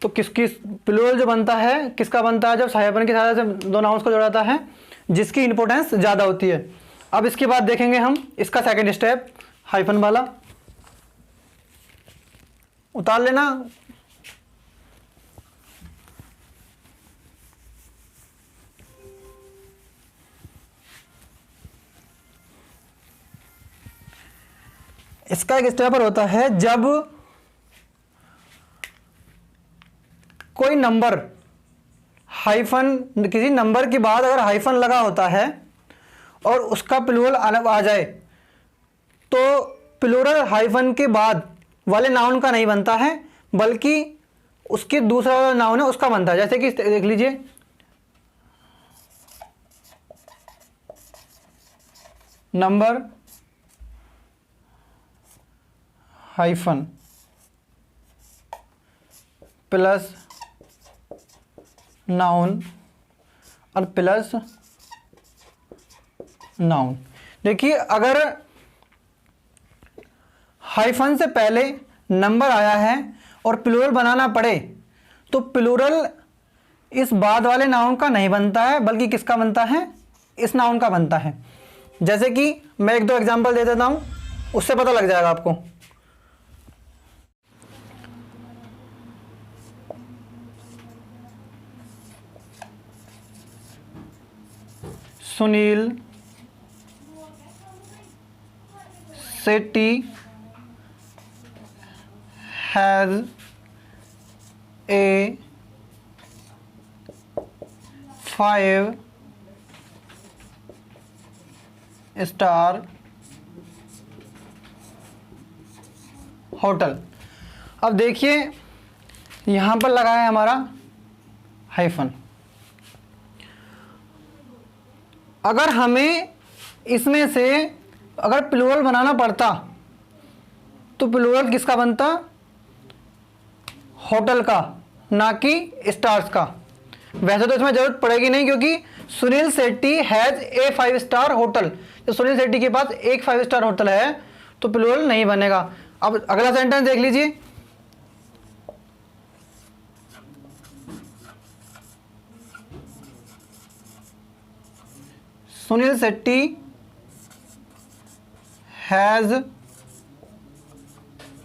तो किसकी प्लूरल जो बनता है, किसका बनता है, जब हाइफन की सहायता से दो नाउन्स को जोड़ाता है जिसकी इंपॉर्टेंस ज़्यादा होती है। अब इसके बाद देखेंगे हम इसका सेकंड स्टेप, हाइफन वाला। उतार लेना। इसका एक स्टेप होता है, जब कोई नंबर हाइफन, किसी नंबर के बाद अगर हाइफन लगा होता है और उसका प्लूरल अलग आ जाए तो प्लूरल हाइफन के बाद वाले नाउन का नहीं बनता है, बल्कि उसके दूसरा वाला नाउन है उसका बनता है। जैसे कि देख लीजिए, नंबर हाइफन प्लस नाउन और प्लस नाउन। देखिए, अगर हाइफन से पहले नंबर आया है और प्लूरल बनाना पड़े तो प्लूरल इस बाद वाले नाउन का नहीं बनता है, बल्कि किसका बनता है, इस नाउन का बनता है। जैसे कि मैं एक दो एग्जांपल दे देता हूं, उससे पता लग जाएगा आपको। Sunil Shetty has a 5-star होटल। अब देखिए यहाँ पर लगा है हमारा हाइफन। अगर हमें इसमें से अगर प्लूरल बनाना पड़ता तो प्लूरल किसका बनता, होटल का, ना कि स्टार्स का। वैसे तो इसमें जरूरत पड़ेगी नहीं, क्योंकि Sunil Shetty has a five-star hotel, तो सुनील शेट्टी के पास एक 5-स्टार होटल है तो प्लूरल नहीं बनेगा। अब अगला सेंटेंस देख लीजिए, Sunil Shetty has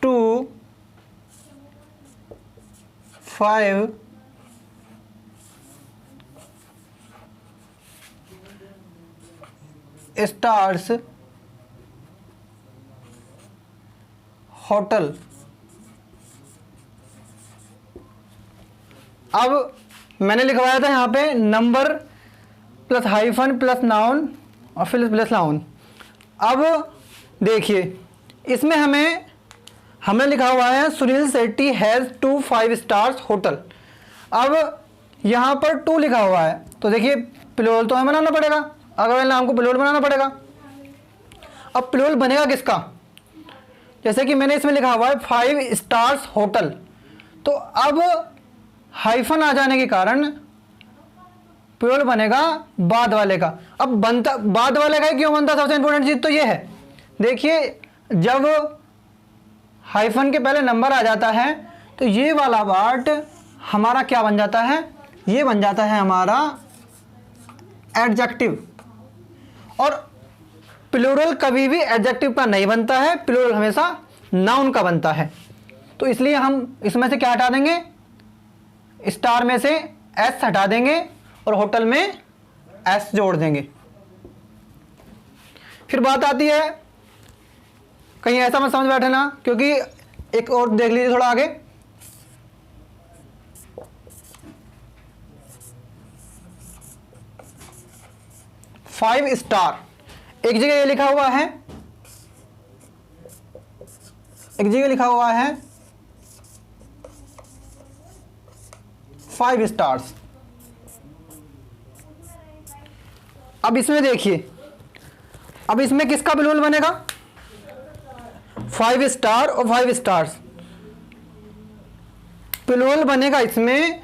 2 5 stars hotel. अब मैंने लिखवाया था यहाँ पे number plus hyphen plus noun और फिर प्लस नाउन। अब देखिए इसमें हमने लिखा हुआ है Sunil Shetty has 2 5 stars hotel. अब यहाँ पर 2 लिखा हुआ है तो देखिए प्लूरल तो हमें बनाना पड़ेगा, अगर वाले नाम को प्लूरल बनाना पड़ेगा। अब प्लूरल बनेगा किसका, जैसे कि मैंने इसमें लिखा हुआ है 5 स्टार्स होटल, तो अब हाइफन आ जाने के कारण प्लूरल बनेगा बाद वाले का। अब बनता बाद वाले का क्यों बनता, सबसे इंपॉर्टेंट चीज़ तो ये है, देखिए जब हाइफन के पहले नंबर आ जाता है तो ये वाला पार्ट हमारा क्या बन जाता है, ये बन जाता है हमारा एडजेक्टिव। और प्लूरल कभी भी एडजेक्टिव का नहीं बनता है, प्लूरल हमेशा नाउन का बनता है। तो इसलिए हम इसमें से क्या हटा देंगे, स्टार में से एस हटा देंगे और होटल में एस जोड़ देंगे। फिर बात आती है, कहीं ऐसा मत समझ बैठे ना, क्योंकि एक और देख लीजिए थोड़ा आगे, फाइव स्टार एक जगह ये लिखा हुआ है, एक जगह लिखा हुआ है 5 स्टार्स। अब इसमें देखिए, अब इसमें किसका प्लूरल बनेगा, 5 स्टार और 5 स्टार्स। प्लूरल बनेगा इसमें,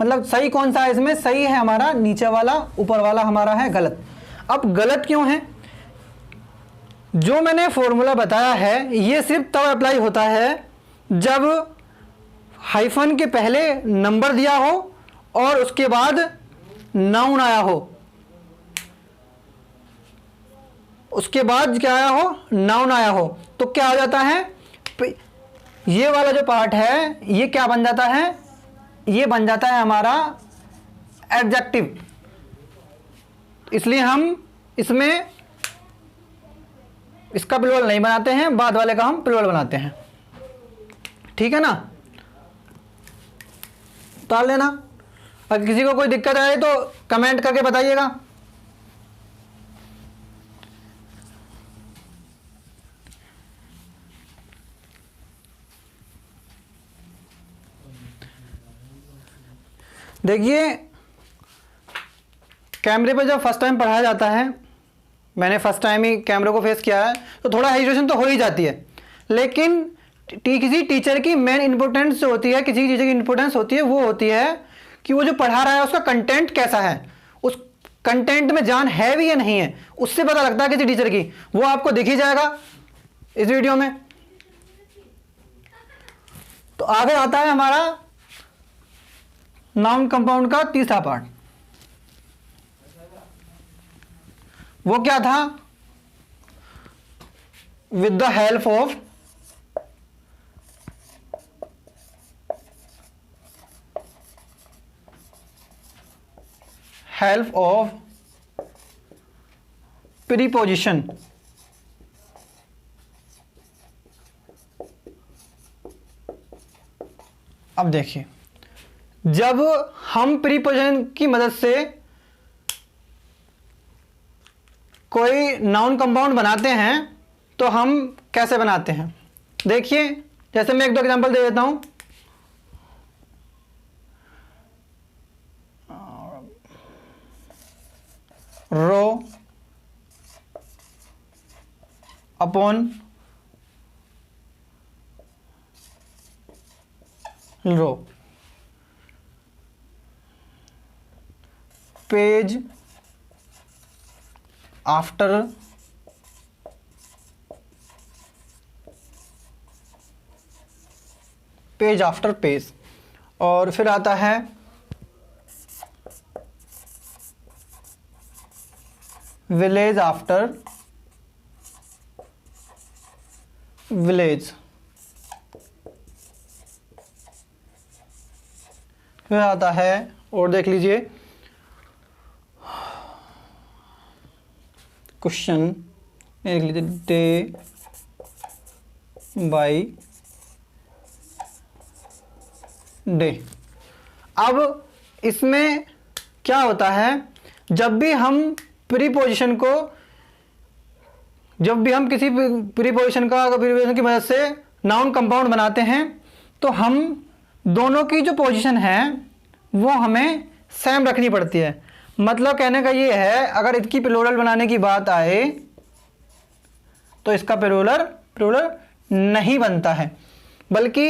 मतलब सही कौन सा है इसमें, सही है हमारा नीचे वाला, ऊपर वाला हमारा है गलत। अब गलत क्यों है, जो मैंने फॉर्मूला बताया है ये सिर्फ तब अप्लाई होता है जब हाइफन के पहले नंबर दिया हो और उसके बाद नाउन आया हो, उसके बाद क्या आया हो, नाउन आया हो, तो क्या हो जाता है, ये वाला जो पार्ट है ये क्या बन जाता है, ये बन जाता है हमारा एडजेक्टिव। इसलिए हम इसमें इसका प्लूरल नहीं बनाते हैं, बाद वाले का हम प्लूरल बनाते हैं, ठीक है ना। उतार लेना, अगर किसी को कोई दिक्कत आए तो कमेंट करके बताइएगा। देखिए कैमरे पर जब फर्स्ट टाइम पढ़ाया जाता है, मैंने फर्स्ट टाइम ही कैमरे को फेस किया है, तो थोड़ा हेजिटेशन तो हो ही जाती है, लेकिन किसी टीचर की मेन इंपॉर्टेंस जो होती है, किसी टीचर की इंपॉर्टेंस होती है वो होती है कि वो जो पढ़ा रहा है उसका कंटेंट कैसा है, उस कंटेंट में जान है भी या नहीं है, उससे पता लगता है किसी टीचर की। वो आपको दिख ही जाएगा इस वीडियो में। तो आगे आता है हमारा नाउन कंपाउंड का तीसरा पार्ट। वो क्या था, with the help of preposition. अब देखिए, जब हम प्रीपोजिशन की मदद से कोई नाउन कंपाउंड बनाते हैं तो हम कैसे बनाते हैं, देखिए जैसे मैं एक दो एग्जांपल दे देता हूं। Rho upon rho, page after page. और फिर आता है विलेज आफ्टर विलेज। फिर आता है, और देख लीजिए, क्वेश्चन एक लीजिए, डे बाय डे। अब इसमें क्या होता है, जब भी हम प्रीपोजिशन किसी प्रीपोजिशन की मदद से नाउन कंपाउंड बनाते हैं तो हम दोनों की जो पोजीशन है वो हमें सेम रखनी पड़ती है। मतलब कहने का ये है, अगर इसकी प्लूरल बनाने की बात आए तो इसका प्लूरल नहीं बनता है, बल्कि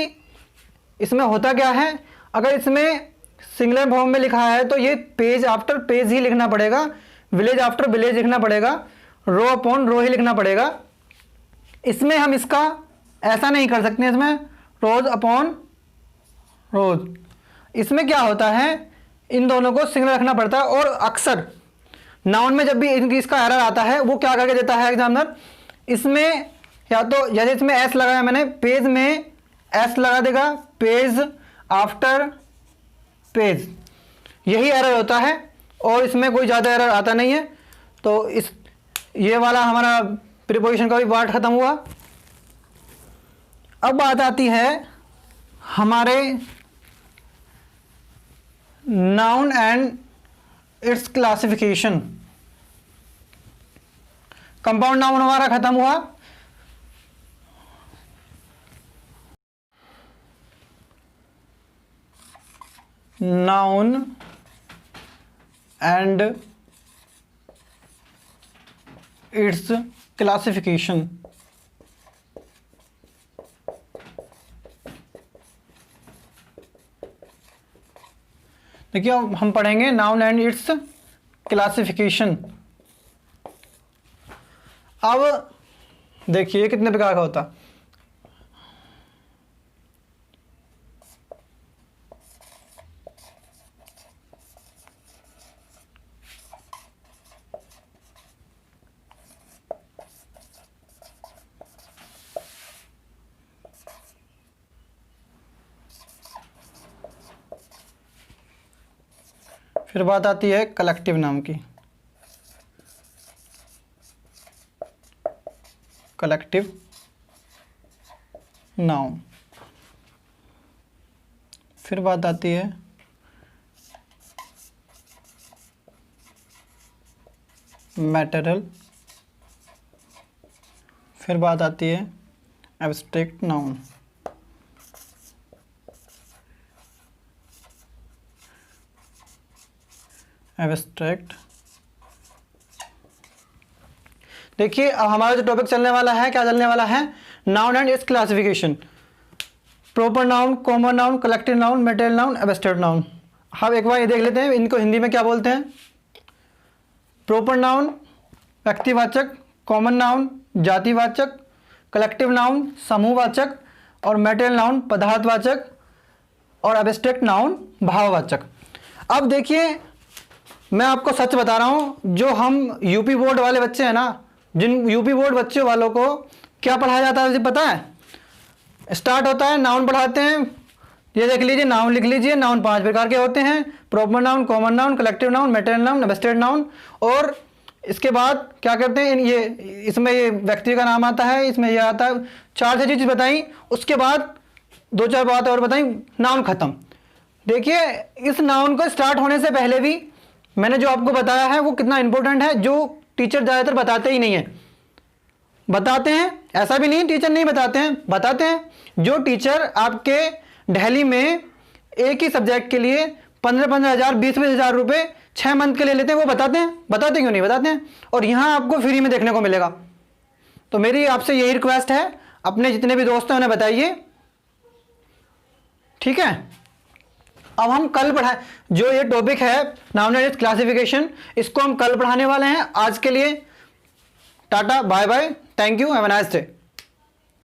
इसमें होता क्या है, अगर इसमें सिंगुलर फॉर्म में लिखा है तो ये पेज आफ्टर पेज ही लिखना पड़ेगा, विलेज आफ्टर विलेज लिखना पड़ेगा, रो अपॉन रो ही लिखना पड़ेगा। इसमें हम इसका ऐसा नहीं कर सकते, इसमें रोज अपॉन रोज। इसमें क्या होता है, इन दोनों को सिंगल रखना पड़ता है। और अक्सर नाउन में जब भी इसका एरर आता है वो क्या करके देता है एग्जामिनर, इसमें या तो जैसे इसमें एस लगाया मैंने, पेज में एस लगा देगा, पेज आफ्टर पेज, यही एरर होता है और इसमें कोई ज़्यादा एरर आता नहीं है। तो ये वाला हमारा प्रीपोजिशन का भी पार्ट खत्म हुआ। अब बात आती है हमारे noun and it's classification. Compound noun हमारा खत्म हुआ। Noun and it's classification. देखिए अब हम पढ़ेंगे नाउन एंड इट्स क्लासिफिकेशन। अब देखिए कितने प्रकार का होता। फिर बात आती है कलेक्टिव नाउन की। Collective noun. फिर बात आती है मैटेरियल। फिर बात आती है एब्स्ट्रैक्ट नाउन। एब्स्ट्रैक्ट। देखिए अब हमारा जो टॉपिक चलने वाला है, क्या चलने वाला है, noun and it's classification. Proper noun, common noun, collective noun, material noun, abstract noun. हम एक बार ये देख लेते हैं इनको हिंदी में क्या बोलते हैं। प्रॉपर नाउन व्यक्तिवाचक, कॉमन नाउन जातिवाचक, कलेक्टिव नाउन समूहवाचक और मैटेरियल नाउन पदार्थवाचक और एब्स्ट्रैक्ट नाउन भाववाचक। अब देखिए मैं आपको सच बता रहा हूँ, जो हम यूपी बोर्ड वाले बच्चे हैं ना, जिन यूपी बोर्ड बच्चों वालों को क्या पढ़ाया जाता है पता है। स्टार्ट होता है नाउन पढ़ाते हैं, ये देख लीजिए नाउन लिख लीजिए। नाउन 5 प्रकार के होते हैं, proper noun, common noun, collective noun, material noun, abstract noun. और इसके बाद क्या करते हैं, ये इसमें ये व्यक्ति का नाम आता है, इसमें ये आता है। 4 से चीज़ बताई, उसके बाद 2-4 बात और बताई, नाउन खत्म। देखिए इस नाउन को स्टार्ट होने से पहले भी मैंने जो आपको बताया है वो कितना इंपॉर्टेंट है, जो टीचर ज़्यादातर बताते ही नहीं है। बताते हैं, ऐसा भी नहीं टीचर नहीं बताते हैं, बताते हैं। जो टीचर आपके दिल्ली में एक ही सब्जेक्ट के लिए 15-15 हज़ार 20-20 हज़ार रुपये 6 मंथ के लिए लेते हैं, वो बताते हैं। बताते क्यों नहीं बताते हैं। और यहाँ आपको फ्री में देखने को मिलेगा। तो मेरी आपसे यही रिक्वेस्ट है, अपने जितने भी दोस्त हैं उन्हें बताइए, ठीक है। अब हम कल पढ़ाए, जो ये टॉपिक है नाउन एंड इट्स क्लासिफिकेशन, इसको हम कल पढ़ाने वाले हैं। आज के लिए tata bye bye, thank you, have a nice day.